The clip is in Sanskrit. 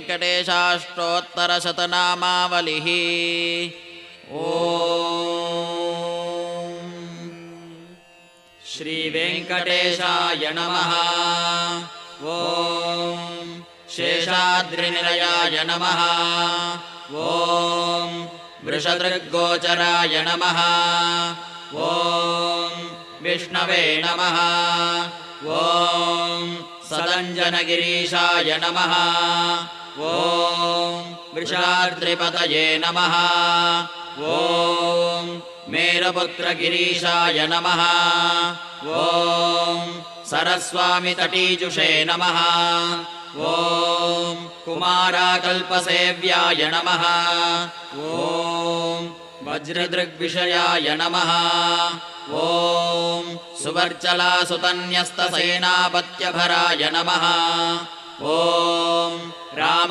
श्रीवेङ्कटेशाष्टोत्तरशतनामावलिः। ॐ श्रीवेङ्कटेशाय नमः। ॐ शेषाद्रिनिलयाय नमः। ॐ वृषदृग्गोचराय नमः। ॐ विष्णवे नमः। ॐ सदञ्जनगिरीशाय नमः। ॐ वृषाद्रिपतये नमः। ॐ मेरुपुत्रगिरीशाय नमः। ॐ सरस्वामितटीजुषे नमः। ॐ कुमाराकल्पसेव्याय नमः। ॐ वज्रदृग्विषयाय नमः। ॐ सुवर्चलासुतन्यस्तसेनापत्यभराय नमः। ॐ राम